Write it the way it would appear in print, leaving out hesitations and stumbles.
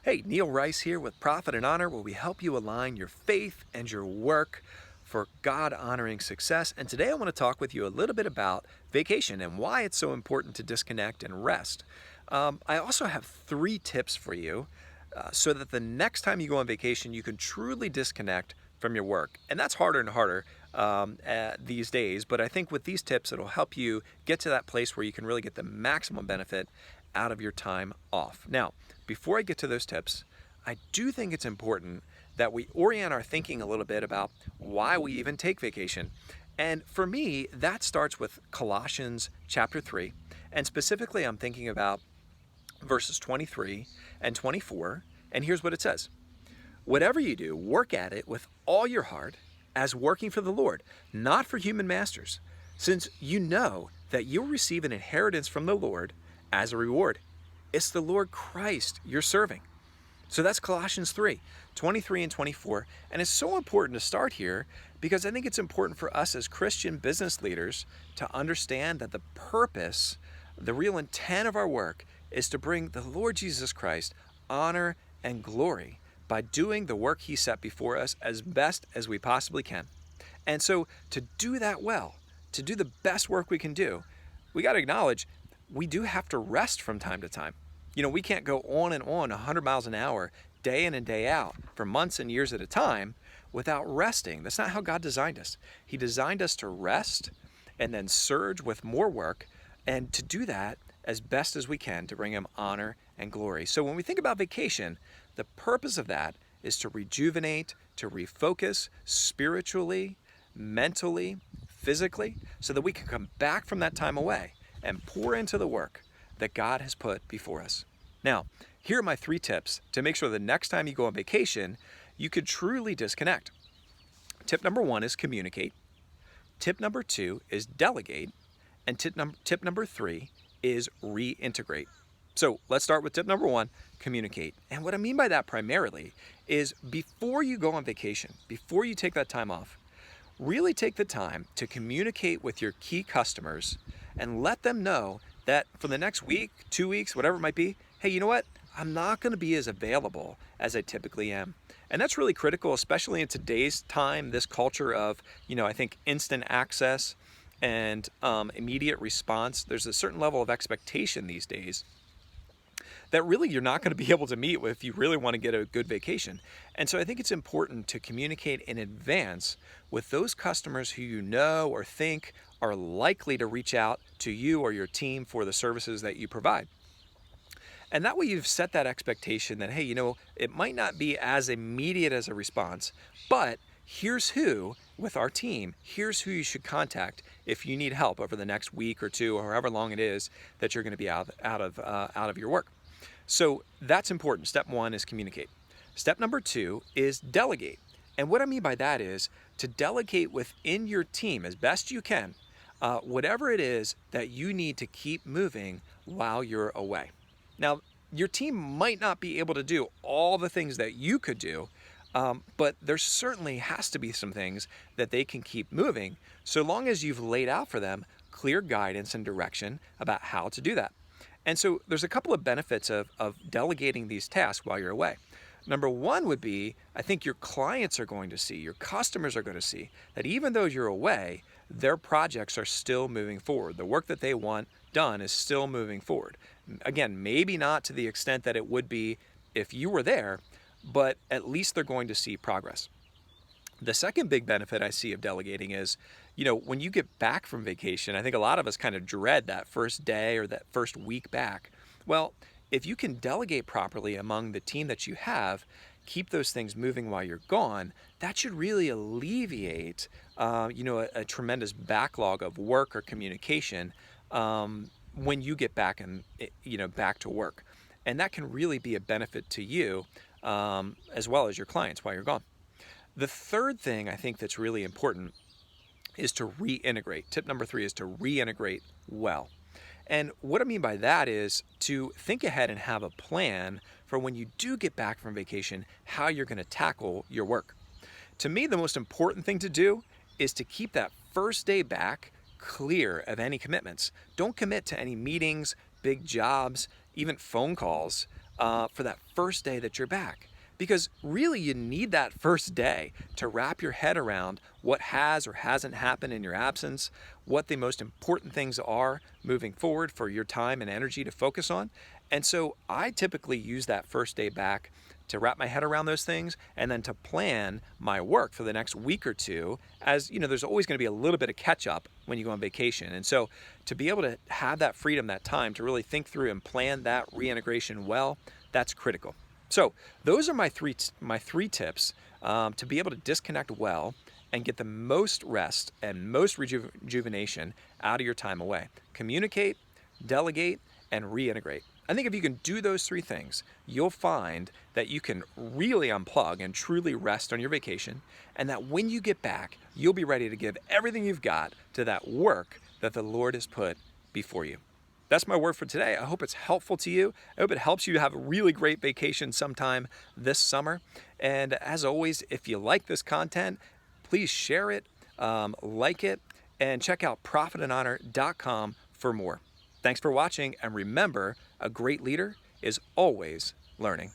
Hey, Neil Rice here with Profit and Honor, where we help you align your faith and your work for God-honoring success. And today I want to talk with you a little bit about vacation and why it's so important to disconnect and rest. I also have 3 tips for you so that the next time you go on vacation, you can truly disconnect from your work. And that's harder and harder these days, but I think with these tips, it'll help you get to that place where you can really get the maximum benefit out of your time off. Now, before I get to those tips, I do think it's important that we orient our thinking a little bit about why we even take vacation. And for me, that starts with Colossians chapter 3. And specifically, I'm thinking about verses 23 and 24. And here's what it says: "Whatever you do, work at it with all your heart as working for the Lord, not for human masters, since you know that you'll receive an inheritance from the Lord as a reward. It's the Lord Christ you're serving." So that's Colossians 3, 23 and 24. And it's so important to start here because I think it's important for us as Christian business leaders to understand that the purpose, the real intent of our work is to bring the Lord Jesus Christ honor and glory by doing the work he set before us as best as we possibly can. And so to do that well, to do the best work we can do, we got to acknowledge we do have to rest from time to time. We can't go on and on 100 miles an hour, day in and day out, for months and years at a time without resting. That's not how God designed us. He designed us to rest and then surge with more work, and to do that as best as we can to bring him honor and glory. So when we think about vacation, the purpose of that is to rejuvenate, to refocus spiritually, mentally, physically, so that we can come back from that time away and pour into the work that God has put before us. Now, here are my 3 tips to make sure the next time you go on vacation, you could truly disconnect. Tip number 1 is communicate. Tip number 2 is delegate. And tip number 3 is reintegrate. So let's start with tip number 1, communicate. And what I mean by that primarily is before you go on vacation, before you take that time off, really take the time to communicate with your key customers and let them know that for the next week, 2 weeks, whatever it might be, hey, you know what? I'm not going to be as available as I typically am. And that's really critical, especially in today's time, this culture of, I think instant access and immediate response. There's a certain level of expectation these days that really you're not going to be able to meet if you really want to get a good vacation. And so I think it's important to communicate in advance with those customers who you know or think are likely to reach out to you or your team for the services that you provide. And that way you've set that expectation that, hey, it might not be as immediate as a response, but here's who, with our team, here's who you should contact if you need help over the next week or 2 or however long it is that you're going to be out of your work. So that's important. Step 1 is communicate. Step number 2 is delegate. And what I mean by that is to delegate within your team as best you can, whatever it is that you need to keep moving while you're away. Now, your team might not be able to do all the things that you could do, but there certainly has to be some things that they can keep moving, so long as you've laid out for them clear guidance and direction about how to do that. And so there's a couple of benefits of delegating these tasks while you're away. Number 1 would be, I think your clients are going to see, your customers are going to see that even though you're away, their projects are still moving forward. The work that they want done is still moving forward. Again, maybe not to the extent that it would be if you were there, but at least they're going to see progress. The second big benefit I see of delegating is, when you get back from vacation, I think a lot of us kind of dread that first day or that first week back. Well, if you can delegate properly among the team that you have, keep those things moving while you're gone, that should really alleviate, a tremendous backlog of work or communication when you get back back to work. And that can really be a benefit to you as well as your clients while you're gone. The third thing I think that's really important is to reintegrate. Tip number 3 is to reintegrate well. And what I mean by that is to think ahead and have a plan for when you do get back from vacation, how you're going to tackle your work. To me, the most important thing to do is to keep that first day back clear of any commitments. Don't commit to any meetings, big jobs, even phone calls for that first day that you're back. Because really, you need that first day to wrap your head around what has or hasn't happened in your absence, what the most important things are moving forward for your time and energy to focus on. And so I typically use that first day back to wrap my head around those things and then to plan my work for the next week or two. As you know, there's always going to be a little bit of catch up when you go on vacation. And so to be able to have that freedom, that time to really think through and plan that reintegration well, that's critical. So those are my three tips to be able to disconnect well and get the most rest and most rejuvenation out of your time away. Communicate, delegate, and reintegrate. I think if you can do those three things, you'll find that you can really unplug and truly rest on your vacation, and that when you get back, you'll be ready to give everything you've got to that work that the Lord has put before you. That's my word for today. I hope it's helpful to you. I hope it helps you to have a really great vacation sometime this summer. And as always, if you like this content, please share it, like it, and check out profitandhonor.com for more. Thanks for watching, and remember, a great leader is always learning.